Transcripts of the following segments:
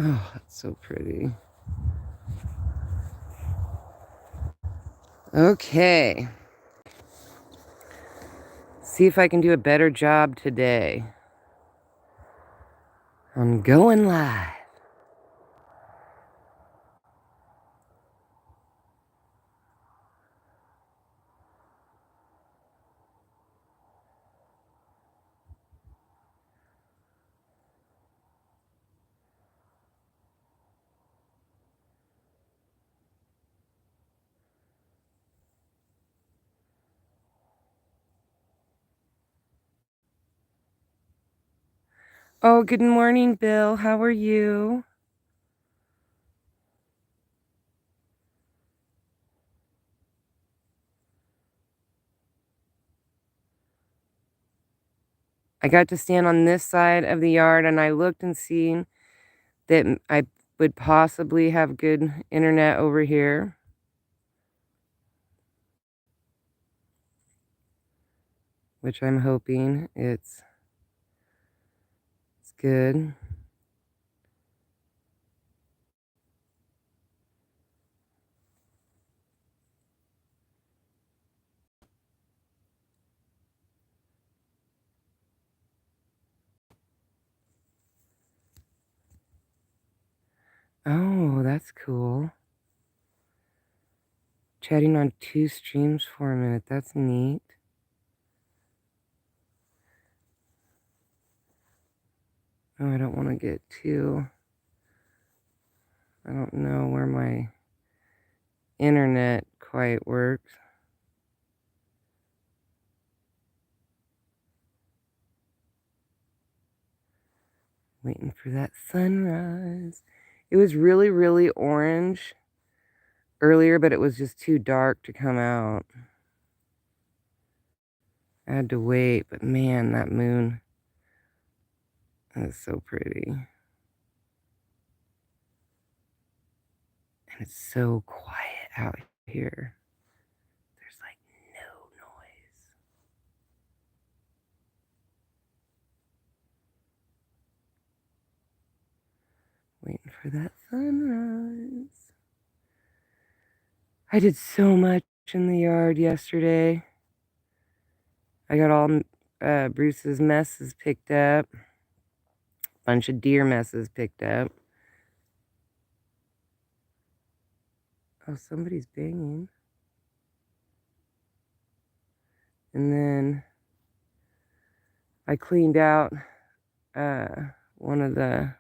Oh, that's so pretty. Okay. See if I can do a better job today. I'm going live. Oh, good morning, Bill. How are you? I got to stand on this side of the yard and I looked and seen that I would possibly have good internet over here. Which I'm hoping it's good. Oh, that's cool. Chatting on 2 streams for a minute. That's neat. Oh, I don't want to get too... I don't know where my internet quite works. Waiting for that sunrise. It was really, really orange earlier, but it was just too dark to come out. I had to wait, but man, that moon is so pretty. And it's so quiet out here. There's like no noise. Waiting for that sunrise. I did so much in the yard yesterday. I got all Bruce's messes picked up. Bunch of deer messes picked up. Oh, somebody's banging. And then I cleaned out one of the...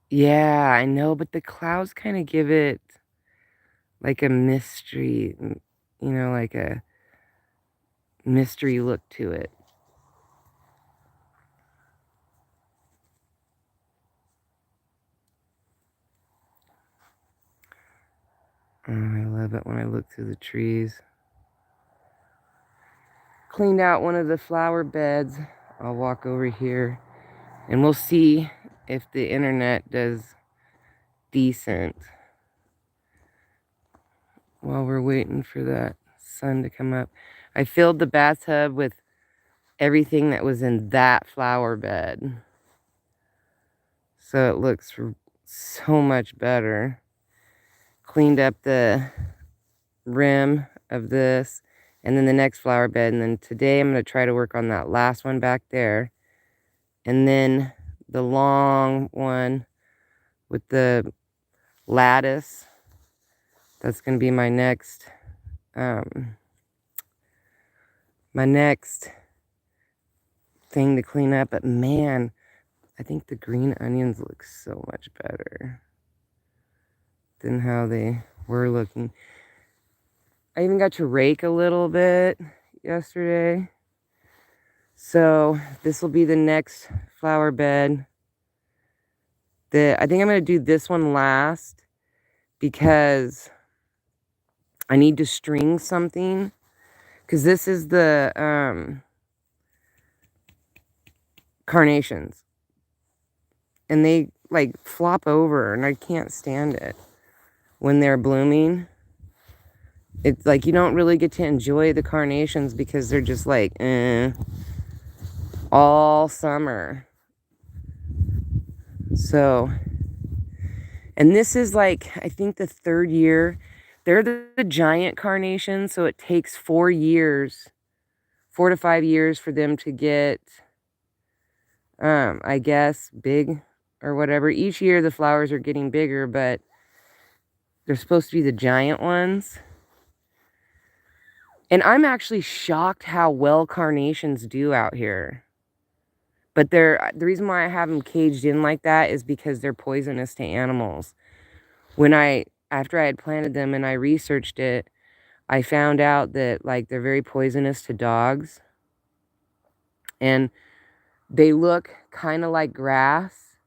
Yeah, I know, but the clouds kind of give it like a mystery, you know, like a mystery look to it. Oh, I love it when I look through the trees. Cleaned out one of the flower beds. I'll walk over here and we'll see if the internet does decent while we're waiting for that sun to come up. I filled the bathtub with everything that was in that flower bed, so it looks so much better. Cleaned up the rim of this and then the next flower bed, and then today I'm going to try to work on that last one back there, and then the long one with the lattice. That's going to be my next thing to clean up. But man, I think the green onions look so much better than how they were looking. I even got to rake a little bit yesterday. So this will be the next flower bed. I think I'm going to do this one last because I need to string something. Because this is the carnations. And they like flop over and I can't stand it when they're blooming. It's like you don't really get to enjoy the carnations because they're just like all summer. So, and this is like, I think the 3rd year. They're the giant carnations, so it takes 4 years, 4 to 5 years for them to get, I guess, big or whatever. Each year the flowers are getting bigger, but they're supposed to be the giant ones. And I'm actually shocked how well carnations do out here. But the reason why I have them caged in like that is because they're poisonous to animals. After I had planted them and I researched it, I found out that like they're very poisonous to dogs. And they look kind of like grass.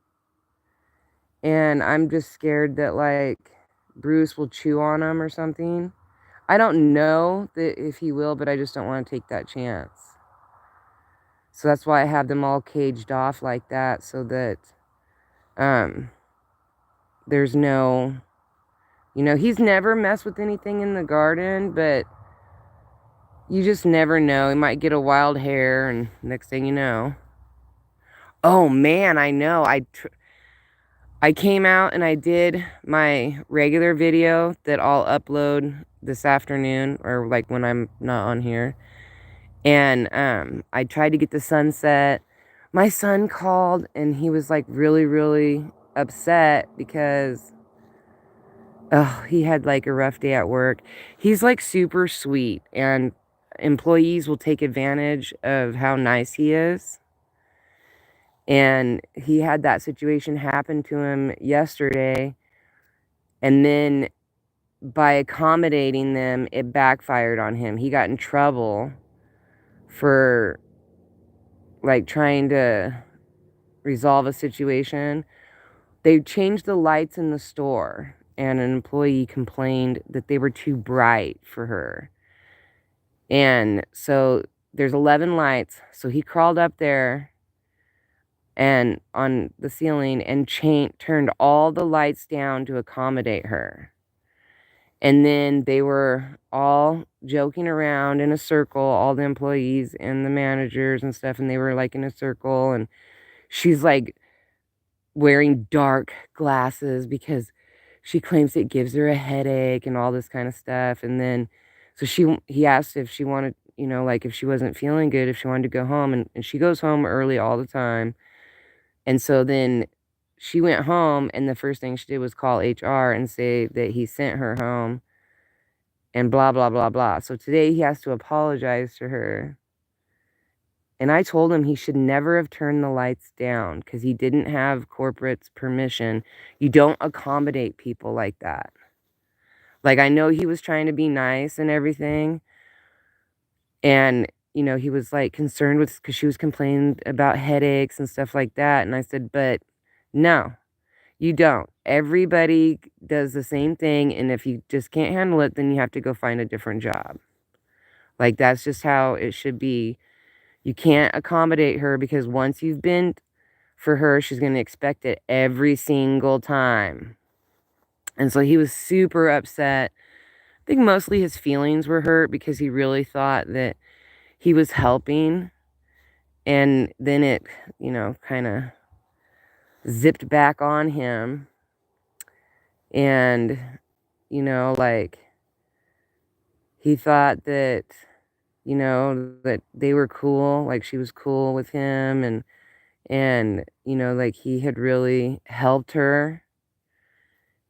And I'm just scared that like Bruce will chew on them or something. I don't know that if he will, but I just don't want to take that chance. So that's why I have them all caged off like that, so that there's no, he's never messed with anything in the garden, but you just never know. He might get a wild hair, and next thing you know. Oh man, I know. I came out and I did my regular video that I'll upload this afternoon, or like when I'm not on here. And I tried to get the sunset. My son called and he was like really, really upset because he had like a rough day at work. He's like super sweet, and employees will take advantage of how nice he is. And he had that situation happen to him yesterday. And then by accommodating them, it backfired on him. He got in trouble for like trying to resolve a situation. They changed the lights in the store, and an employee complained that they were too bright for her. And so there's 11 lights. So he crawled up there and on the ceiling and turned all the lights down to accommodate her. And then they were all joking around in a circle, all the employees and the managers and stuff, and they were like in a circle, and she's like wearing dark glasses because she claims it gives her a headache and all this kind of stuff. And then so he asked if she wanted, like if she wasn't feeling good, if she wanted to go home, and she goes home early all the time. And so then she went home, and the first thing she did was call HR and say that he sent her home and blah, blah, blah, blah. So today he has to apologize to her. And I told him he should never have turned the lights down because he didn't have corporate's permission. You don't accommodate people like that. Like, I know he was trying to be nice and everything. And, he was like concerned with, because she was complaining about headaches and stuff like that. And I said, but no, you don't. Everybody does the same thing. And if you just can't handle it, then you have to go find a different job. Like, that's just how it should be. You can't accommodate her, because once you've been for her, she's going to expect it every single time. And so he was super upset. I think mostly his feelings were hurt because he really thought that he was helping. And then it, kind of zipped back on him. And, like, he thought that, that they were cool, like she was cool with him, and like he had really helped her.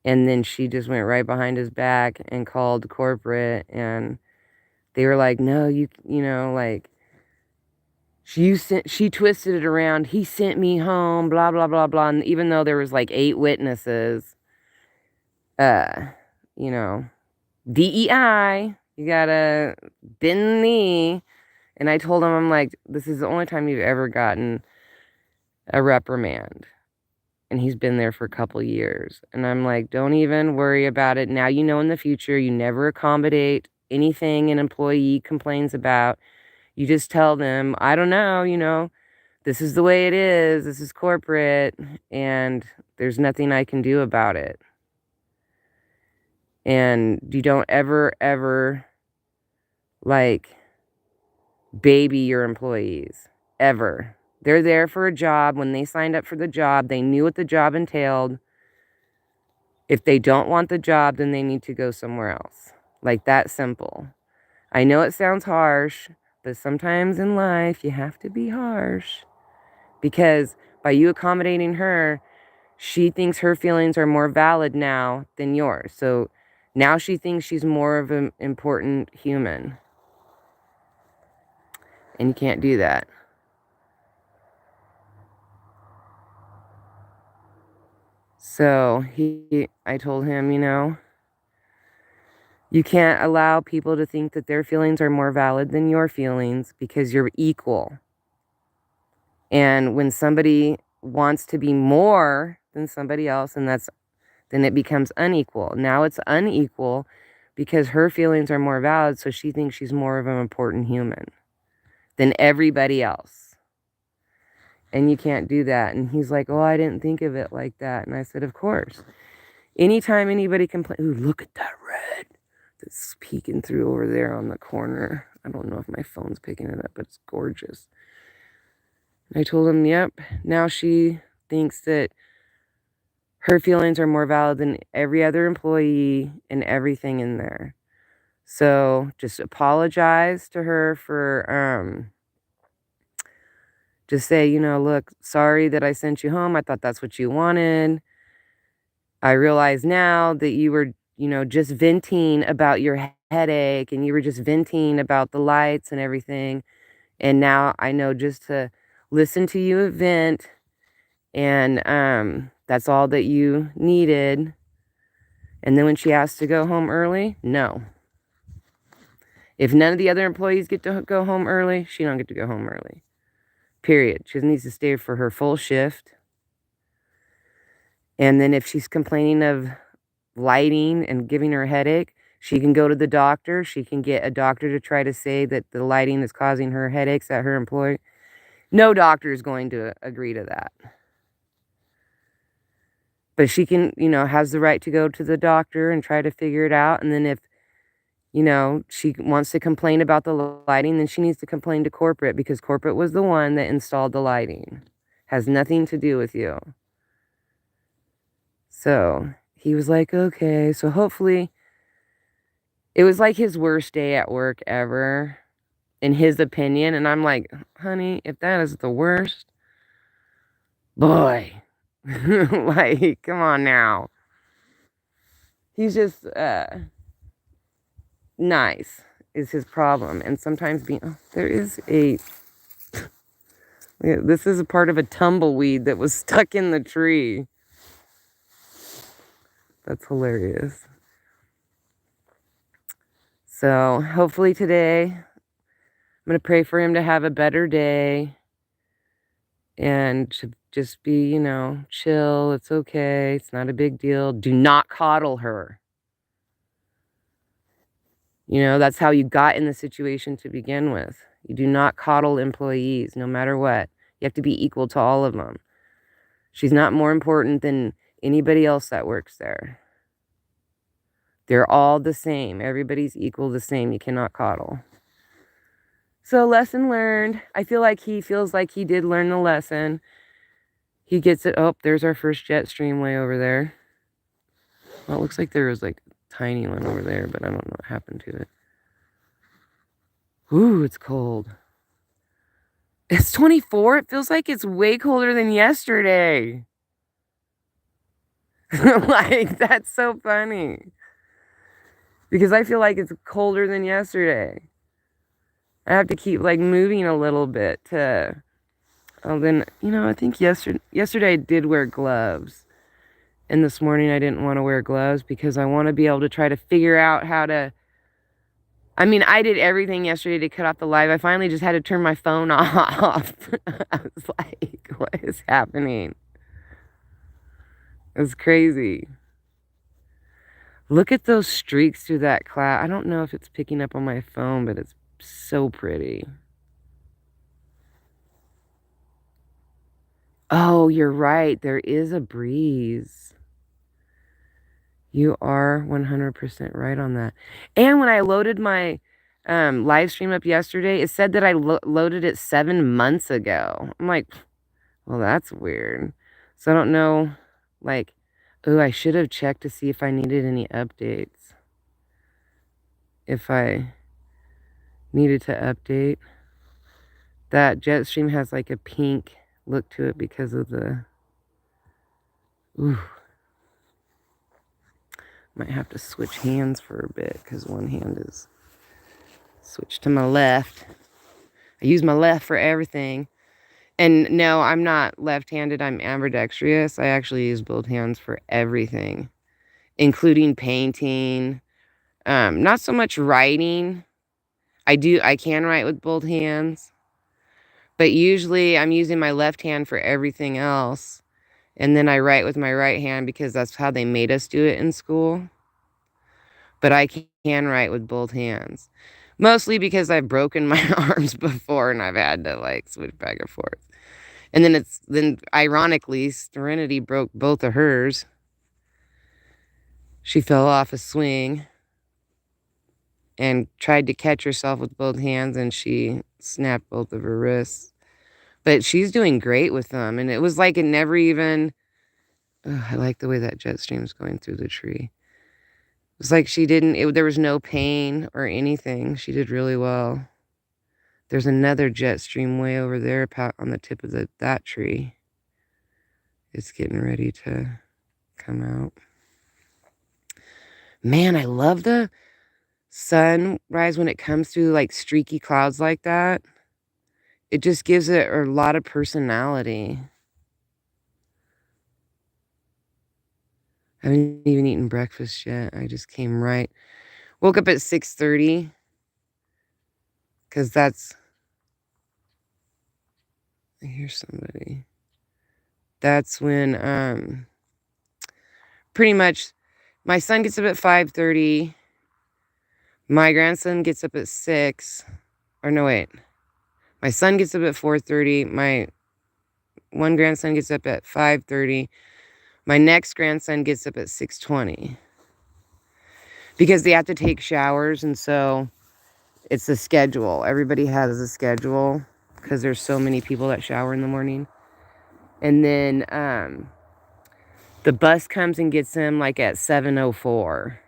And then she just went right behind his back and called corporate, and they were like, no, like, she twisted it around. He sent me home, blah, blah, blah, blah. And even though there was like 8 witnesses, DEI, you gotta bend the knee. And I told him, I'm like, this is the only time you've ever gotten a reprimand. And he's been there for a couple years. And I'm like, don't even worry about it. Now in the future, you never accommodate anything an employee complains about. You just tell them, I don't know, this is the way it is. This is corporate. And there's nothing I can do about it. And you don't ever, like, baby your employees. Ever. They're there for a job. When they signed up for the job, they knew what the job entailed. If they don't want the job, then they need to go somewhere else. Like that simple. I know it sounds harsh, but sometimes in life you have to be harsh. Because by you accommodating her, she thinks her feelings are more valid now than yours. So now she thinks she's more of an important human. And you can't do that. So I told him, you know, you can't allow people to think that their feelings are more valid than your feelings because you're equal. And when somebody wants to be more than somebody else, and then it becomes unequal. Now it's unequal because her feelings are more valid, so she thinks she's more of an important human than everybody else. And you can't do that. And he's like, oh, I didn't think of it like that. And I said, of course. Anytime anybody complains, ooh, look at that red that's peeking through over there on the corner. I don't know if my phone's picking it up, but it's gorgeous. And I told him, yep, now she thinks that her feelings are more valid than every other employee and everything in there. So just apologize to her for, just say, you know, look, sorry that I sent you home. I thought that's what you wanted. I realize now that you were, you know, just venting about your headache and you were just venting about the lights and everything. And now I know just to listen to you vent, and that's all that you needed. And then when she asked to go home early, no. If none of the other employees get to go home early, she don't get to go home early. Period. She needs to stay for her full shift. And then if she's complaining of lighting and giving her a headache, she can go to the doctor. She can get a doctor to try to say that the lighting is causing her headaches at her employee. No doctor is going to agree to that. But she can, you know, has the right to go to the doctor and try to figure it out. And then if, you know, she wants to complain about the lighting, then she needs to complain to corporate because corporate was the one that installed the lighting. Has nothing to do with you. So he was like, okay. So hopefully it was like his worst day at work ever, in his opinion. And I'm like, honey, if that is the worst, boy, like, come on now. He's just nice is his problem. And sometimes there is a, this is a part of a tumbleweed that was stuck in the tree. That's hilarious. So hopefully today, I'm going to pray for him to have a better day and to just be, you know, chill. It's okay. It's not a big deal. Do not coddle her. You know, that's how you got in the situation to begin with. You do not coddle employees, no matter what. You have to be equal to all of them. She's not more important than anybody else that works there. They're all the same. Everybody's equal the same. You cannot coddle. So lesson learned. I feel like he feels like he did learn the lesson. He gets it. Oh, there's our first jet stream way over there. Well, it looks like there was like a tiny one over there, but I don't know what happened to it. Ooh, it's cold. It's 24. It feels like it's way colder than yesterday. Like, that's so funny. Because I feel like it's colder than yesterday. I have to keep like moving a little bit to, oh, then, you know, I think yesterday I did wear gloves. And this morning I didn't want to wear gloves because I want to be able to try to figure out how to, I mean, I did everything yesterday to cut off the live. I finally just had to turn my phone off. I was like, what is happening? It's crazy. Look at those streaks through that cloud. I don't know if it's picking up on my phone, but it's so pretty. Oh, you're right. There is a breeze. You are 100% right on that. And when I loaded my live stream up yesterday, it said that I loaded it 7 months ago. I'm like, well, that's weird. So I don't know, like, oh, I should have checked to see if I needed any updates. If I needed to update. That Jetstream has like a pink look to it because of the... Ooh. Might have to switch hands for a bit because one hand is switched to my left. I use my left for everything. And no, I'm not left-handed. I'm ambidextrous. I actually use both hands for everything, including painting. Not so much writing. I can write with both hands. But usually I'm using my left hand for everything else. And then I write with my right hand because that's how they made us do it in school. But I can write with both hands. Mostly because I've broken my arms before and I've had to like switch back and forth. And then ironically, Serenity broke both of hers. She fell off a swing and tried to catch herself with both hands and she snapped both of her wrists. But she's doing great with them. And it was like it never even... Oh, I like the way that jet stream's going through the tree. It was like she didn't... there was no pain or anything. She did really well. There's another jet stream way over there on the tip of that tree. It's getting ready to come out. Man, I love the sunrise when it comes through like streaky clouds like that. It just gives it a lot of personality. I haven't even eaten breakfast yet. I just came right. Woke up at 6:30. Because that's... I hear somebody. That's when pretty much my son gets up at 5:30. My grandson gets up at 6. Or no, wait. My son gets up at 4:30. My one grandson gets up at 5:30. My next grandson gets up at 6:20. Because they have to take showers, and so it's a schedule. Everybody has a schedule because there's so many people that shower in the morning. And then the bus comes and gets him like at 7:04.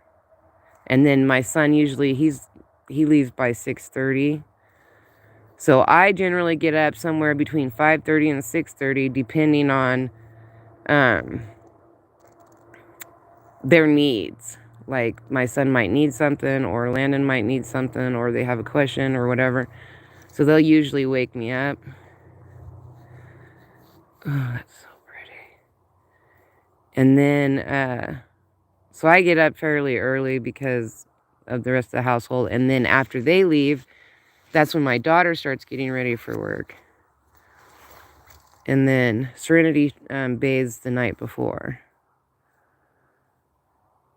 And then my son usually he leaves by 6:30. So I generally get up somewhere between 5:30 and 6:30 depending on their needs. Like my son might need something, or Landon might need something, or they have a question or whatever. So they'll usually wake me up. Oh, that's so pretty. And then, so I get up fairly early because of the rest of the household. And then after they leave, that's when my daughter starts getting ready for work. And then Serenity bathes the night before.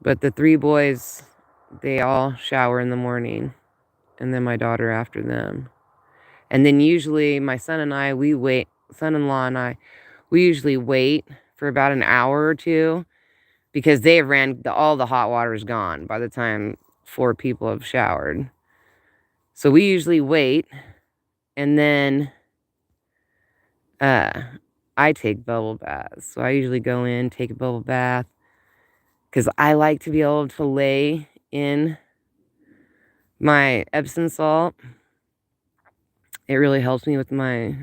But the 3 boys, they all shower in the morning. And then my daughter after them. And then usually my son-in-law and I, we usually wait for about an hour or two because they have all the hot water is gone by the time 4 people have showered. So we usually wait, and then I take bubble baths. So I usually go in, take a bubble bath, because I like to be able to lay in my Epsom salt. It really helps me with my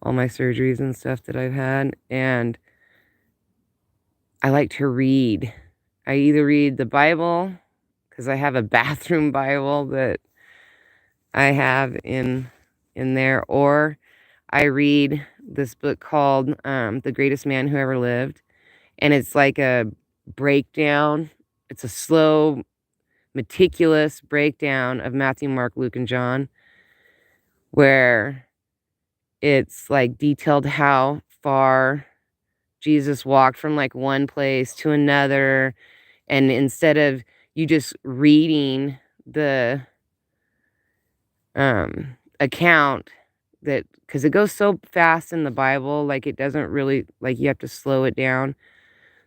all my surgeries and stuff that I've had. And I like to read. I either read the Bible, because I have a bathroom Bible that I have in there, or I read this book called The Greatest Man Who Ever Lived. And it's like a breakdown. It's a slow, meticulous breakdown of Matthew, Mark, Luke, and John, where it's like detailed how far Jesus walked from like one place to another. And instead of you just reading the account, that because it goes so fast in the Bible, like it doesn't really, like you have to slow it down.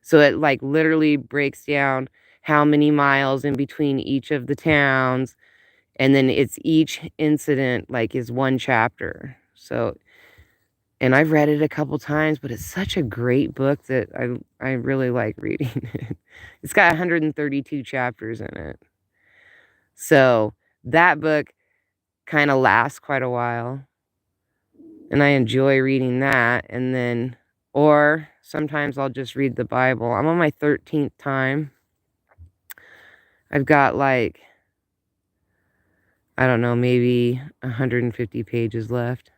So it like literally breaks down how many miles in between each of the towns. And then it's each incident like is one chapter. So, and I've read it a couple times, but it's such a great book that I really like reading it. It's got 132 chapters in it. So that book kind of lasts quite a while. And I enjoy reading that. And then, or sometimes I'll just read the Bible. I'm on my 13th time. I've got like, I don't know, maybe 150 pages left.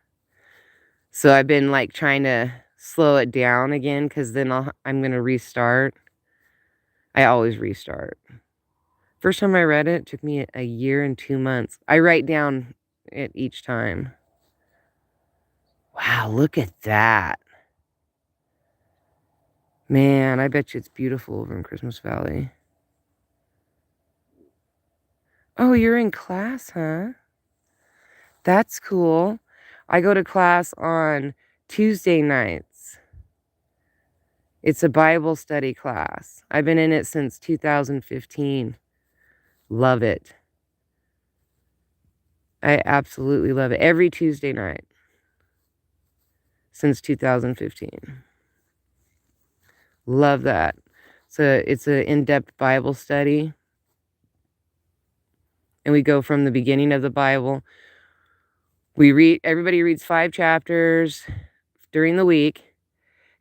So I've been like trying to slow it down again because then I'm going to restart. I always restart. First time I read it took me a year and 2 months. I write down it each time. Wow, look at that. Man, I bet you it's beautiful over in Christmas Valley. Oh, you're in class, huh? That's cool. I go to class on Tuesday nights. It's a Bible study class. I've been in it since 2015. Love it. I absolutely love it. Every Tuesday night since 2015. Love that. So it's an in-depth Bible study. And we go from the beginning of the Bible. Everybody reads 5 chapters during the week.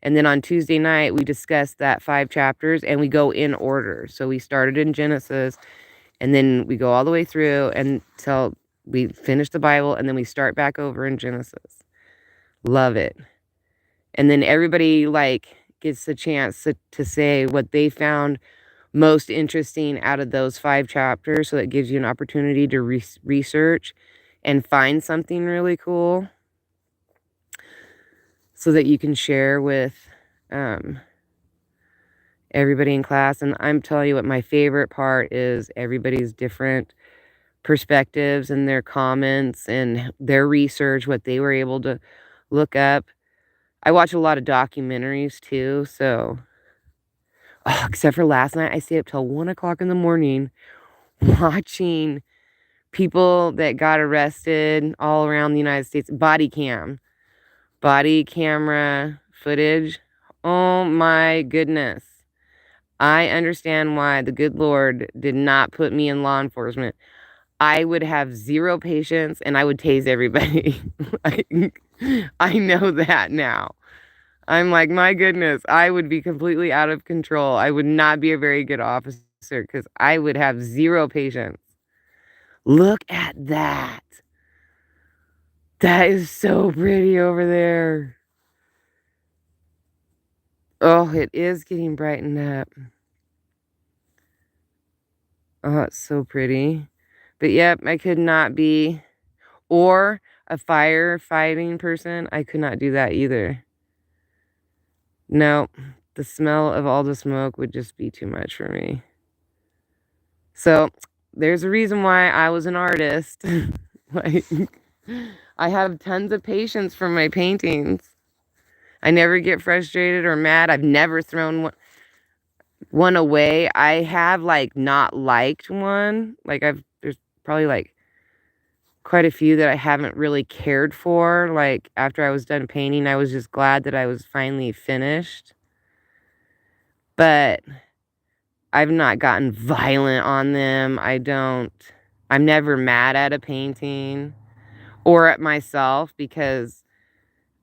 And then on Tuesday night, we discuss that 5 chapters and we go in order. So we started in Genesis and then we go all the way through until we finish the Bible and then we start back over in Genesis. Love it. And then everybody like gets a chance to say what they found most interesting out of those 5 chapters. So it gives you an opportunity to research and find something really cool so that you can share with everybody in class. And I'm telling you what my favorite part is everybody's different perspectives and their comments and their research, what they were able to look up. I watch a lot of documentaries too, so except for last night, I stayed up till 1 o'clock in the morning watching people that got arrested all around the United States. Body camera footage. Oh my goodness. I understand why the good Lord did not put me in law enforcement. I would have 0 patience and I would tase everybody. I know that now. I'm like, my goodness, I would be completely out of control. I would not be a very good officer because I would have 0 patience. Look at that. That is so pretty over there. Oh, it is getting brightened up. Oh, it's so pretty. But yep, I could not be, or a firefighting person. I could not do that either. No, the smell of all the smoke would just be too much for me. So there's a reason why I was an artist. Like, I have tons of patience for my paintings. I never get frustrated or mad. I've never thrown one away. I have like not liked one. Like there's probably like quite a few that I haven't really cared for. Like after I was done painting, I was just glad that I was finally finished. But I've not gotten violent on them. I'm never mad at a painting or at myself because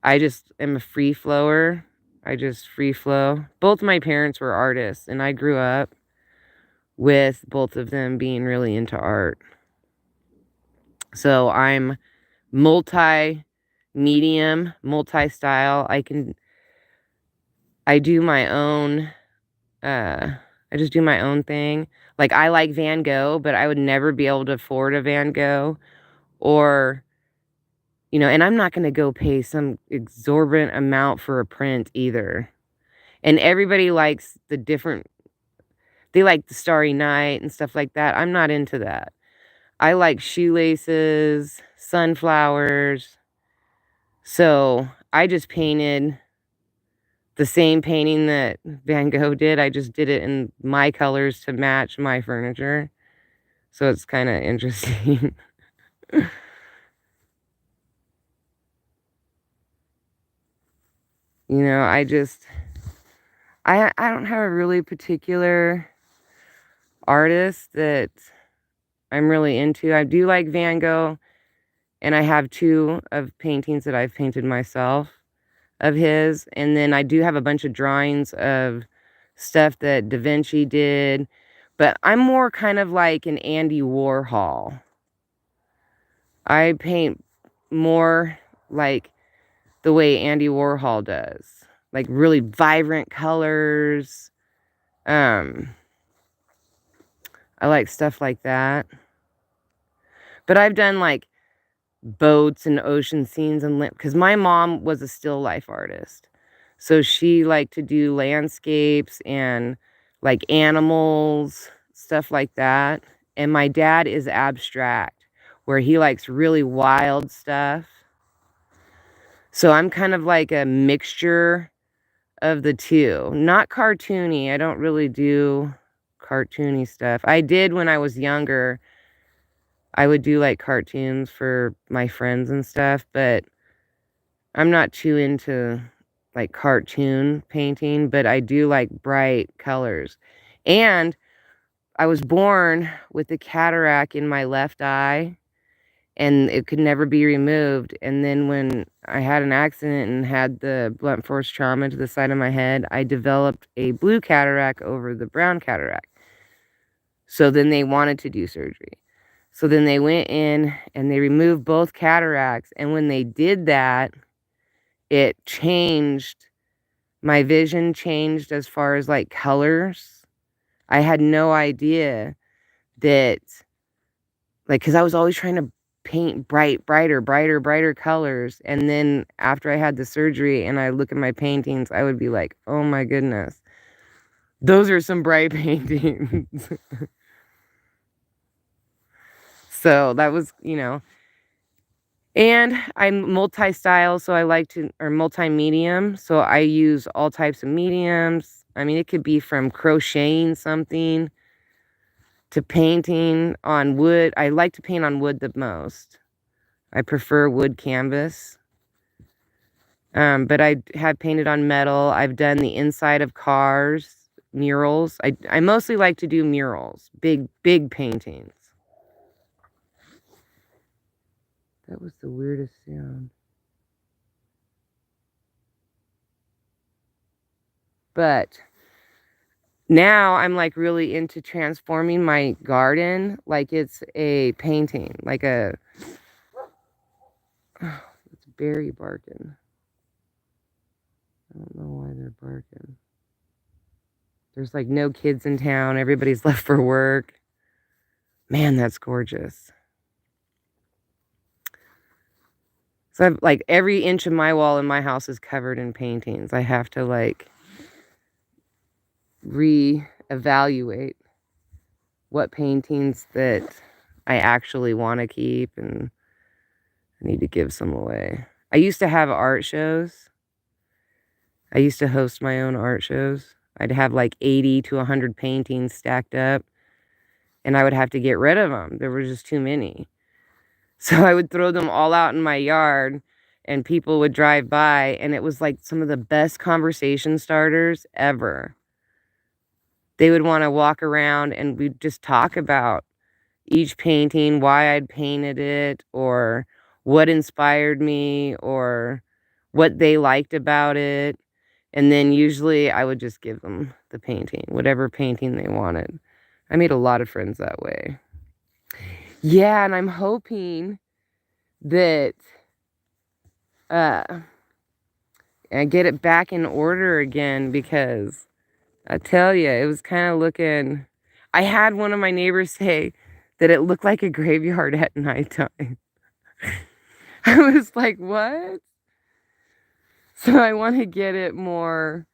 I just am a free flower. I just free flow. Both my parents were artists and I grew up with both of them being really into art. So I'm multi-medium, multi-style. I do my own, I just do my own thing. Like I like Van Gogh, but I would never be able to afford a Van Gogh or, and I'm not going to go pay some exorbitant amount for a print either. And everybody likes they like the Starry Night and stuff like that. I'm not into that. I like shoelaces, sunflowers. So I just painted the same painting that Van Gogh did. I just did it in my colors to match my furniture. So it's kind of interesting. You know, I don't have a really particular artist that I'm really into. I do like Van Gogh, and I have 2 of paintings that I've painted myself of his, and then I do have a bunch of drawings of stuff that Da Vinci did, but I'm more kind of like an Andy Warhol. I paint more like the way Andy Warhol does, like really vibrant colors. I like stuff like that. But I've done like boats and ocean scenes and because my mom was a still life artist. So she liked to do landscapes and like animals, stuff like that. And my dad is abstract, where he likes really wild stuff. So I'm kind of like a mixture of the two. Not cartoony. I don't really do cartoony stuff. I did when I was younger. I would do like cartoons for my friends and stuff, but I'm not too into like cartoon painting, but I do like bright colors. And I was born with a cataract in my left eye, and it could never be removed. And then when I had an accident and had the blunt force trauma to the side of my head, I developed a blue cataract over the brown cataract. So then they wanted to do surgery. So then they went in and they removed both cataracts. And when they did that, it changed. My vision changed as far as like colors. I had no idea that, like, because I was always trying to paint brighter colors. And then after I had the surgery and I look at my paintings, I would be like, oh my goodness, those are some bright paintings. So that was, you know, and I'm multi-style, so I like to, or multi-medium, so I use all types of mediums. I mean, it could be from crocheting something to painting on wood. I like to paint on wood the most. I prefer wood canvas. But I have painted on metal. I've done the inside of cars, murals. I mostly like to do murals, big paintings. That was the weirdest sound. But now I'm like really into transforming my garden like it's a painting, like a, oh, it's berry barking. I don't know why they're barking. There's like no kids in town. Everybody's left for work. Man, that's gorgeous. So I've like every inch of my wall in my house is covered in paintings. I have to like reevaluate what paintings that I actually want to keep, and I need to give some away. I used to have art shows. I used to host my own art shows. I'd have like 80 to 100 paintings stacked up, and I would have to get rid of them. There were just too many. So I would throw them all out in my yard, and people would drive by, and it was like some of the best conversation starters ever. They would want to walk around, and we'd just talk about each painting, why I'd painted it, or what inspired me, or what they liked about it. And then usually I would just give them the painting, whatever painting they wanted. I made a lot of friends that way. Yeah, and I'm hoping that I get it back in order again, because I tell you, it was kind of looking... I had one of my neighbors say that it looked like a graveyard at nighttime. I was like, what? So I want to get it more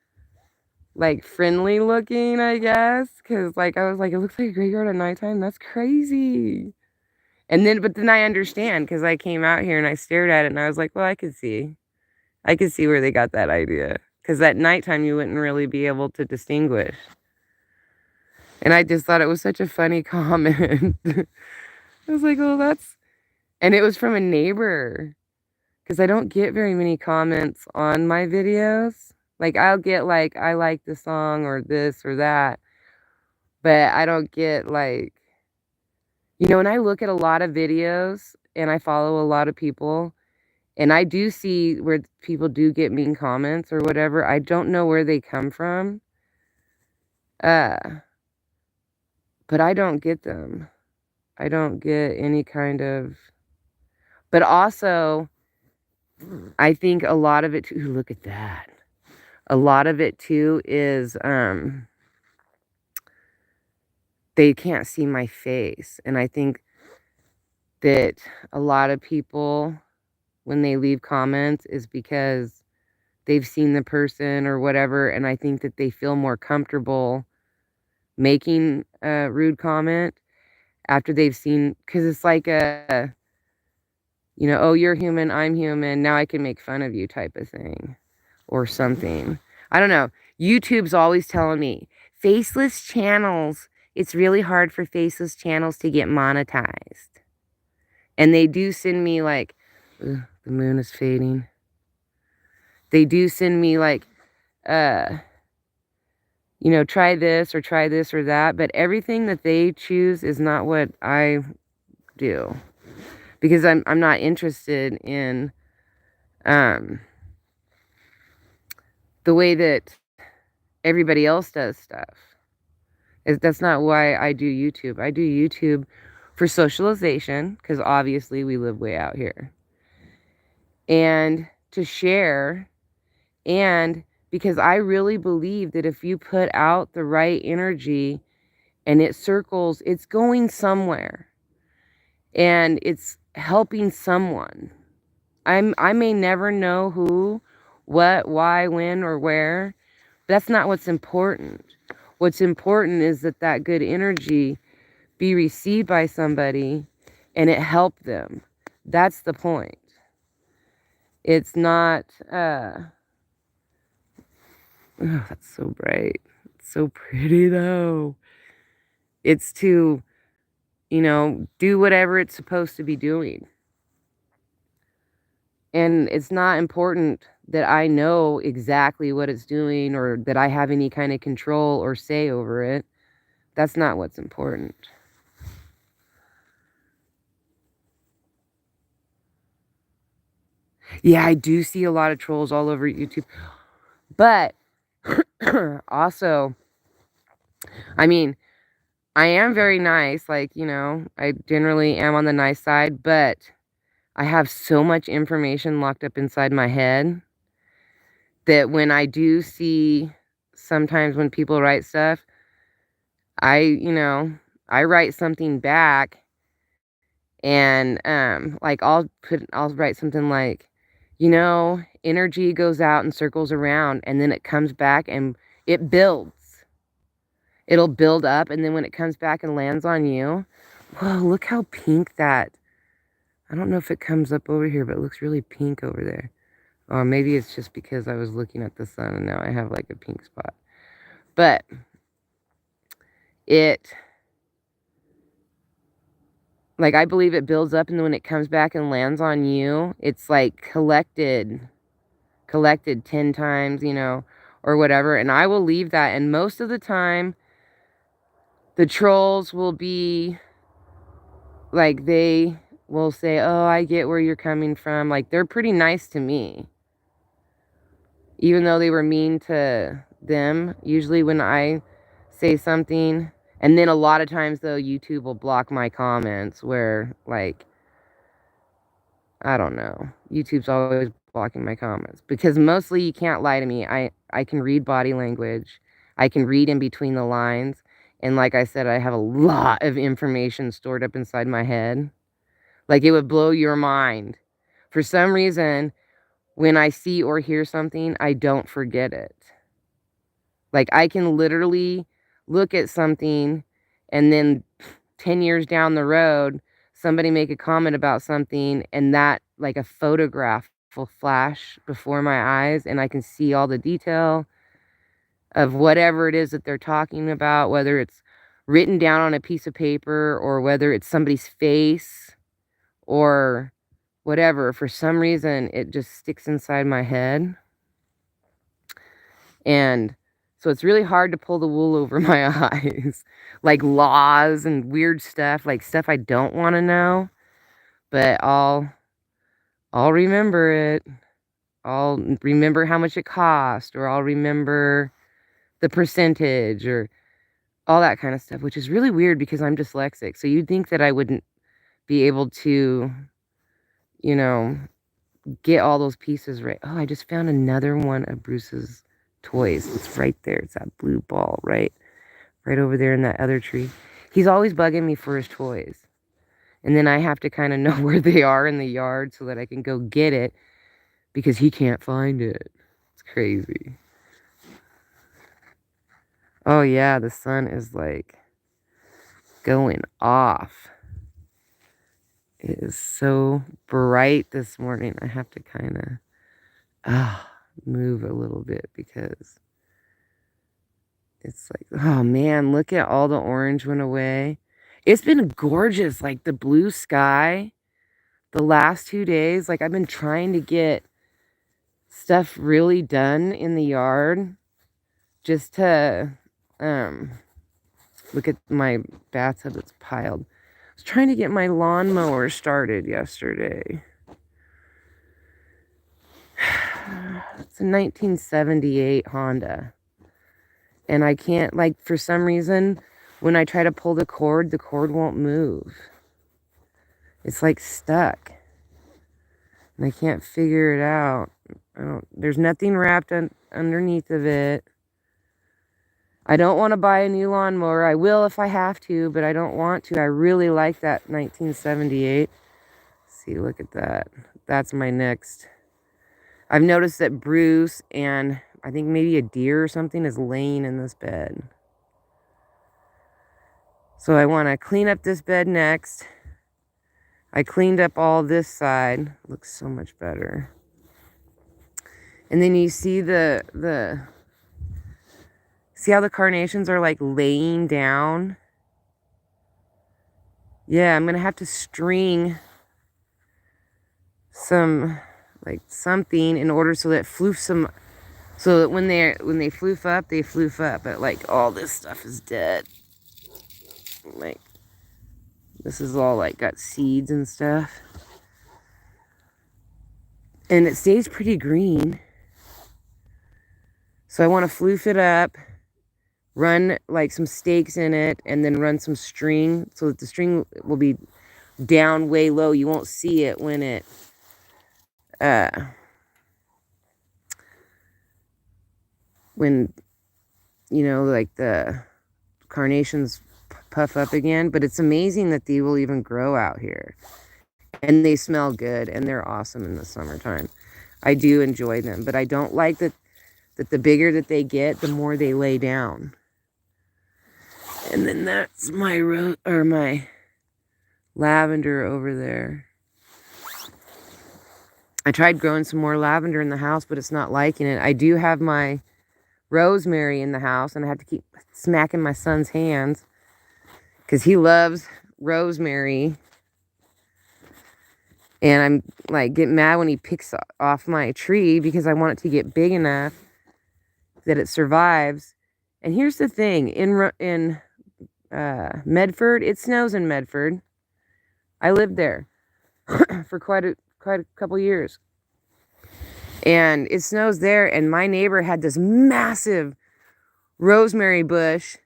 like friendly looking, I guess, because like I was like, it looks like a graveyard at nighttime. That's crazy. And then, but then I understand, because I came out here and I stared at it and I was like, well, I could see where they got that idea, because at nighttime you wouldn't really be able to distinguish. And I just thought it was such a funny comment. I was like, oh, that's... And it was from a neighbor, because I don't get very many comments on my videos. Like, I'll get, like, I like the song or this or that, but I don't get, like... You know, when I look at a lot of videos, and I follow a lot of people, and I do see where people do get mean comments or whatever, I don't know where they come from. But I don't get them. I don't get any kind of... But also, I think a lot of it too... Ooh, look at that. A lot of it too is, they can't see my face. And I think that a lot of people, when they leave comments, is because they've seen the person or whatever, and I think that they feel more comfortable making a rude comment after they've seen... Because it's like a, you know, oh, you're human, I'm human, now I can make fun of you type of thing. Or something. I don't know. YouTube's always telling me, faceless channels, it's really hard for faceless channels to get monetized. And they do send me like... Ugh, the moon is fading. They do send me like, you know, try this or that, but everything that they choose is not what I do, because I'm not interested in the way that everybody else does stuff. That's not why I do YouTube. I do YouTube for socialization, because obviously we live way out here, and to share, and because I really believe that if you put out the right energy and it circles, it's going somewhere and it's helping someone. I may never know who, what, why, when, or where. That's not what's important. What's important is that that good energy be received by somebody and it help them. That's the point. It's not... Oh, that's so bright. It's so pretty, though. It's to, you know, do whatever it's supposed to be doing. And it's not important that I know exactly what it's doing or that I have any kind of control or say over it. That's not what's important. Yeah, I do see a lot of trolls all over YouTube. But also, I mean, I am very nice, like, you know, I generally am on the nice side, but I have so much information locked up inside my head that when I do see, sometimes when people write stuff, you know, I write something back, and, like, I'll write something like, you know, energy goes out and circles around, and then it comes back and it builds. It'll build up, and then when it comes back and lands on you, whoa, look how pink that... I don't know if it comes up over here, but it looks really pink over there. Or maybe it's just because I was looking at the sun and now I have like a pink spot. But it... Like, I believe it builds up, and then when it comes back and lands on you, it's like collected 10 times, you know, or whatever. And I will leave that. And most of the time, the trolls will be like, they will say, oh, I get where you're coming from. Like, they're pretty nice to me, even though they were mean to them. Usually when I say something, and then a lot of times though, YouTube will block my comments where, like, I don't know, YouTube's always blocking my comments, because mostly you can't lie to me. I can read body language. I can read in between the lines. And like I said, I have a lot of information stored up inside my head. Like, it would blow your mind. For some reason, when I see or hear something, I don't forget it. Like, I can literally look at something, and then 10 years down the road, somebody make a comment about something, and that, like, a photograph flash before my eyes, and I can see all the detail of whatever it is that they're talking about, whether it's written down on a piece of paper or whether it's somebody's face or whatever. For some reason, it just sticks inside my head. And so it's really hard to pull the wool over my eyes, like laws and weird stuff, like stuff I don't want to know, but I'll remember it. I'll remember how much it cost, or I'll remember the percentage, or all that kind of stuff, which is really weird because I'm dyslexic. So you'd think that I wouldn't be able to, you know, get all those pieces right. Oh, I just found another one of Bruce's toys. It's right there. It's that blue ball, right over there in that other tree. He's always bugging me for his toys. And then I have to kind of know where they are in the yard so that I can go get it because he can't find it. It's crazy. Oh yeah, the sun is like going off. It is so bright this morning. I have to kind of move a little bit because it's like, oh man, look at all the orange went away. It's been gorgeous, like the blue sky the last 2 days. Like I've been trying to get stuff really done in the yard just to look at my bathtub that's piled. I was trying to get my lawnmower started yesterday. It's a 1978 Honda. And I can't, like, for some reason, when I try to pull the cord won't move. It's like stuck. And I can't figure it out. There's nothing wrapped underneath of it. I don't want to buy a new lawnmower. I will if I have to, but I don't want to. I really like that 1978. See, look at that. That's my next. I've noticed that Bruce and I think maybe a deer or something is laying in this bed. So I want to clean up this bed next. I cleaned up all this side. Looks so much better. And then you see see how the carnations are like laying down? Yeah, I'm going to have to string some, like something in order so that so that when they floof up, they floof up. But like all this stuff is dead. Like this is all like got seeds and stuff. And it stays pretty green. So I want to floof it up, run like some stakes in it, and then run some string so that the string will be down way low. You won't see it when it when you know, like the carnations puff up again. But it's amazing that they will even grow out here, and they smell good, and they're awesome in the summertime. I do enjoy them, but I don't like that the bigger that they get, the more they lay down. And then that's my my lavender over there. I tried growing some more lavender in the house, but it's not liking it. I do have my rosemary in the house, and I have to keep smacking my son's hands because he loves rosemary. And I'm like getting mad when he picks off my tree because I want it to get big enough that it survives. And here's the thing, in Medford, it snows in Medford. I lived there for quite a couple years. And it snows there, and my neighbor had this massive rosemary bush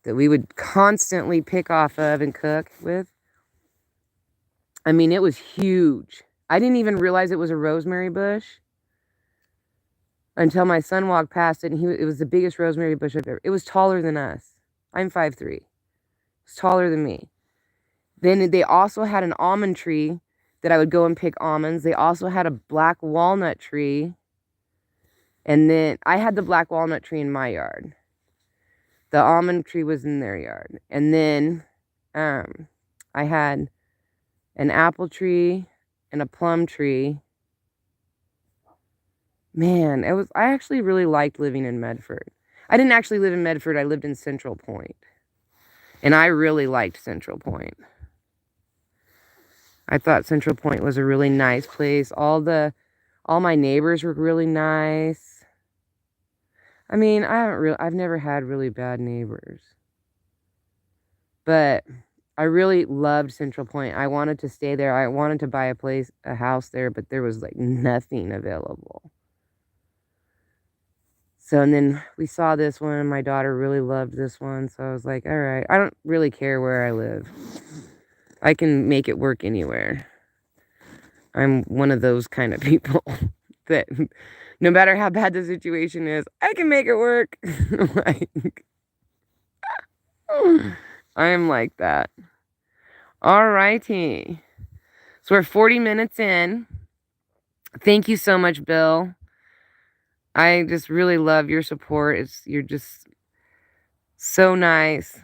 that we would constantly pick off of and cook with. I mean, it was huge. I didn't even realize it was a rosemary bush until my son walked past it, and it was the biggest rosemary bush I've ever. It was taller than us. I'm 5'3". It's taller than me. Then they also had an almond tree that I would go and pick almonds. They also had a black walnut tree. And then I had the black walnut tree in my yard. The almond tree was in their yard. And then I had an apple tree and a plum tree. Man, I actually really liked living in Medford. I didn't actually live in Medford. I lived in Central Point. And I really liked Central Point. I thought Central Point was a really nice place. All my neighbors were really nice. I mean, I've never had really bad neighbors. But I really loved Central Point. I wanted to stay there. I wanted to buy a house there, but there was like nothing available. So, and then we saw this one, and my daughter really loved this one. So I was like, all right, I don't really care where I live. I can make it work anywhere. I'm one of those kind of people that no matter how bad the situation is, I can make it work. Like, I am like that. All righty. So we're 40 minutes in. Thank you so much, Bill. I just really love your support. You're just so nice.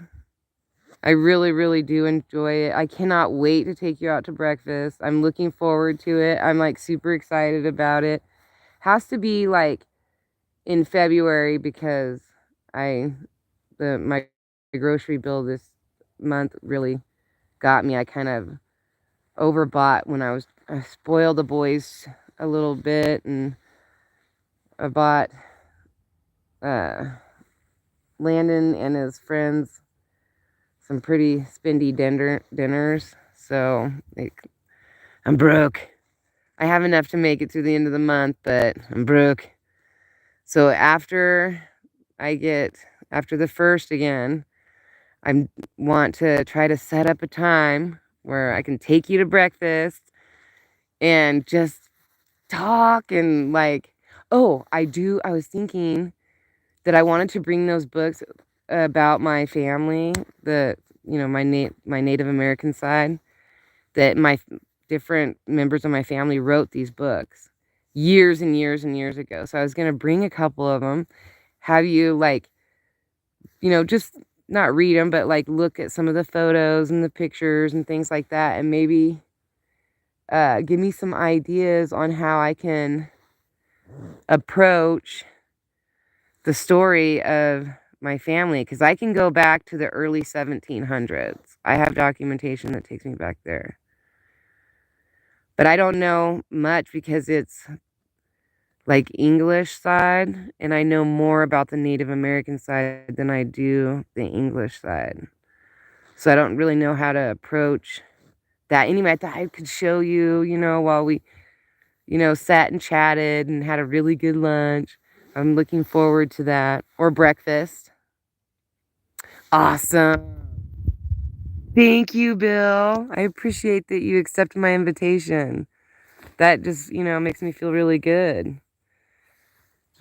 I really, really do enjoy it. I cannot wait to take you out to breakfast. I'm looking forward to it. I'm like super excited about it. Has to be like in February because my grocery bill this month really got me. I kind of overbought when I spoiled the boys a little bit, and I bought Landon and his friends some pretty spendy dinners. So I'm broke. I have enough to make it through the end of the month, but I'm broke. So after the first again, I want to try to set up a time where I can take you to breakfast and just talk and like, oh, I was thinking that I wanted to bring those books about my family, my Native American side, that my different members of my family wrote these books years and years and years ago. So I was going to bring a couple of them, have you like, just not read them, but like look at some of the photos and the pictures and things like that, and maybe give me some ideas on how I can approach the story of my family, because I can go back to the early 1700s. I have documentation that takes me back there. But I don't know much because it's like English side, and I know more about the Native American side than I do the English side. So I don't really know how to approach that. Anyway, I thought I could show you, while we, sat and chatted and had a really good lunch. I'm looking forward to that. Or breakfast. Awesome. Thank you, Bill. I appreciate that you accepted my invitation. That just, makes me feel really good.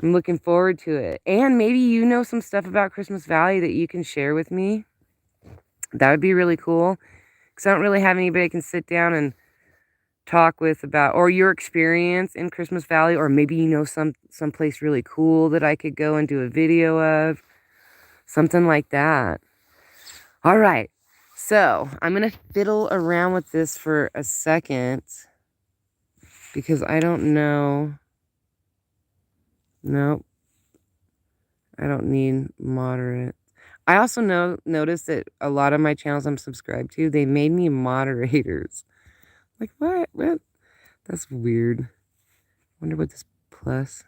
I'm looking forward to it. And maybe you know some stuff about Christmas Valley that you can share with me. That would be really cool. Because I don't really have anybody I can sit down and talk with about, or your experience in Christmas Valley, or maybe some place really cool that I could go and do a video of. Something like that. All right. So I'm going to fiddle around with this for a second because I don't know. Nope. I don't need moderate. I also noticed that a lot of my channels I'm subscribed to, they made me moderators. Like, what? What? That's weird. Wonder what this plus.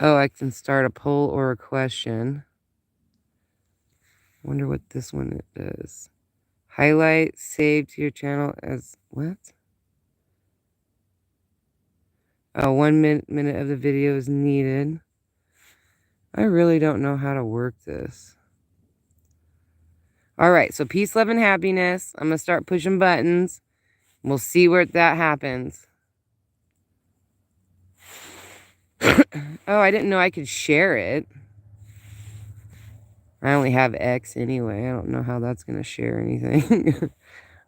Oh, I can start a poll or a question. Wonder what this one does. Highlight, save to your channel as what? Oh, 1 minute of the video is needed. I really don't know how to work this. All right, so peace, love, and happiness. I'm going to start pushing buttons. We'll see where that happens. Oh, I didn't know I could share it. I only have X anyway. I don't know how that's going to share anything.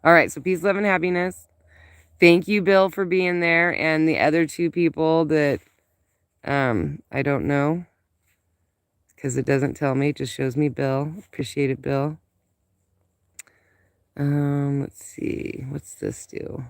All right, so peace, love, and happiness. Thank you, Bill, for being there, and the other two people that I don't know because it doesn't tell me. It just shows me Bill. Appreciate it, Bill. Let's see. What's this do?